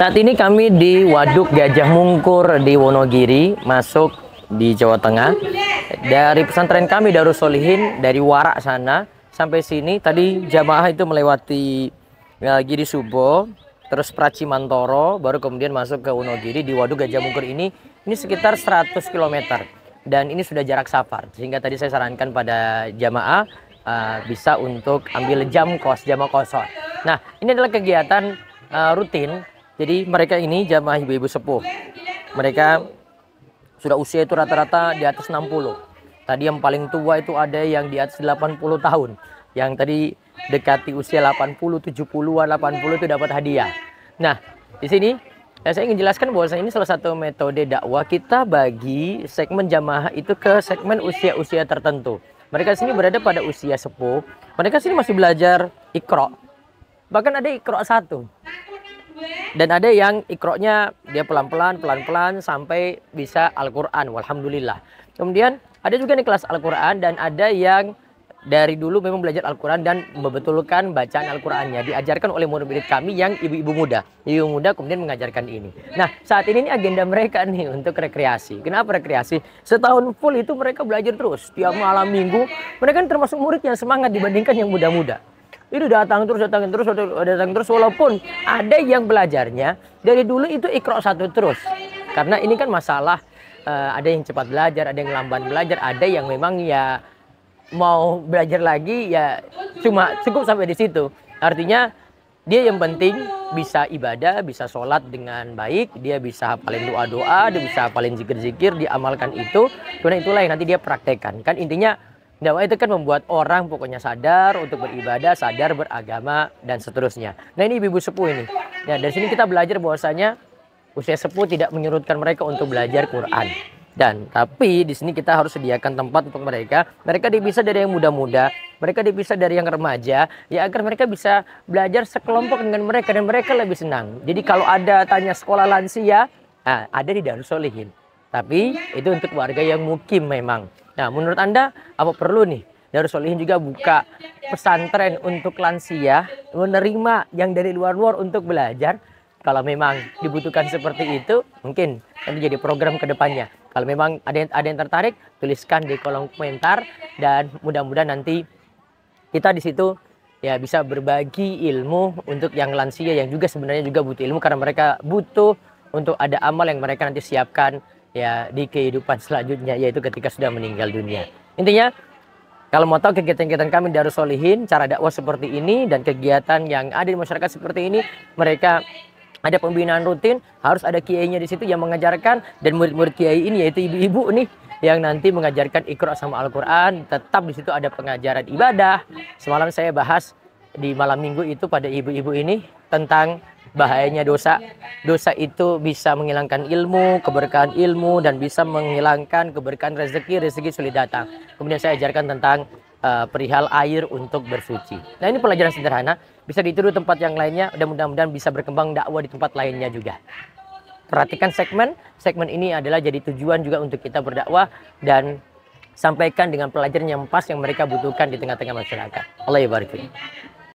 Saat ini kami di Waduk Gajah Mungkur di Wonogiri, masuk di Jawa Tengah. Dari pesantren kami Darus Sholihin, dari Warak sana sampai sini tadi jamaah itu melewati Giri Subo, terus Praci Mantoro, baru kemudian masuk ke Wonogiri. Di Waduk Gajah Mungkur ini sekitar 100 km dan ini sudah jarak safar, sehingga tadi saya sarankan pada jamaah bisa untuk ambil jamaah kosor. Nah, ini adalah kegiatan rutin. Jadi mereka ini jamaah ibu-ibu sepuh. Mereka sudah usia itu rata-rata di atas 60. Tadi yang paling tua itu ada yang di atas 80 tahun. Yang tadi dekati usia 80, 70-an, 80 itu dapat hadiah. Nah, di sini saya ingin jelaskan bahwa ini salah satu metode dakwah. Kita bagi segmen jamaah itu ke segmen usia-usia tertentu. Mereka sini berada pada usia sepuh. Mereka sini masih belajar Iqra. Bahkan ada Iqra 1. Dan ada yang Iqra-nya dia pelan-pelan sampai bisa Al-Quran, walhamdulillah. Kemudian ada juga nih kelas Al-Quran, dan ada yang dari dulu memang belajar Al-Quran dan membetulkan bacaan Al-Qurannya. Diajarkan oleh murid-murid kami yang ibu-ibu muda. Ibu muda kemudian mengajarkan ini. Nah, saat ini agenda mereka nih untuk rekreasi. Kenapa rekreasi? Setahun full itu mereka belajar terus. Tiap malam minggu, mereka termasuk murid yang semangat dibandingkan yang muda-muda. Itu datang terus, walaupun ada yang belajarnya dari dulu itu Iqra 1 terus. Karena ini kan masalah ada yang cepat belajar, ada yang lamban belajar, ada yang memang ya mau belajar lagi ya cuma cukup sampai di situ. Artinya dia yang penting bisa ibadah, bisa sholat dengan baik, dia bisa hafalin doa-doa, dia bisa hafalin zikir-zikir, diamalkan itu. Kemudian itulah yang nanti dia praktekkan. Kan intinya dakwah itu kan membuat orang pokoknya sadar untuk beribadah, sadar beragama, dan seterusnya. Nah, ini ibu-ibu sepuh ini. Nah, dari sini kita belajar bahwasanya usia sepuh tidak menyurutkan mereka untuk belajar Quran. Dan tapi di sini kita harus sediakan tempat untuk mereka. Mereka dipisah dari yang muda-muda, mereka dipisah dari yang remaja, ya agar mereka bisa belajar sekelompok dengan mereka dan mereka lebih senang. Jadi kalau ada tanya sekolah lansia, ada di Darus Sholihin. Tapi itu untuk warga yang mukim memang. Nah, menurut Anda apa perlu nih Darus Sholihin juga buka pesantren untuk lansia, menerima yang dari luar-luar untuk belajar? Kalau memang dibutuhkan seperti itu, mungkin nanti jadi program ke depannya. Kalau memang ada yang tertarik, tuliskan di kolom komentar, dan mudah-mudahan nanti kita di situ ya bisa berbagi ilmu untuk yang lansia yang juga sebenarnya juga butuh ilmu, karena mereka butuh untuk ada amal yang mereka nanti siapkan ya di kehidupan selanjutnya, yaitu ketika sudah meninggal dunia. Intinya, kalau mau tahu kegiatan-kegiatan kami Darus Sholihin, cara dakwah seperti ini, dan kegiatan yang ada di masyarakat seperti ini, mereka ada pembinaan rutin, harus ada kiainya di situ yang mengajarkan, dan murid-murid kiai ini yaitu ibu-ibu nih yang nanti mengajarkan Iqra sama Al-Quran. Tetap di situ ada pengajaran ibadah. Semalam saya bahas di malam minggu itu pada ibu-ibu ini tentang bahayanya dosa. Dosa itu bisa menghilangkan ilmu, keberkahan ilmu, dan bisa menghilangkan keberkahan rezeki sulit datang. Kemudian saya ajarkan tentang perihal air untuk bersuci. Nah, ini pelajaran sederhana, bisa ditiru tempat yang lainnya, dan mudah-mudahan bisa berkembang dakwah di tempat lainnya juga. Perhatikan segmen ini adalah jadi tujuan juga untuk kita berdakwah dan sampaikan dengan pelajaran yang pas yang mereka butuhkan di tengah-tengah masyarakat. Allah ya barik.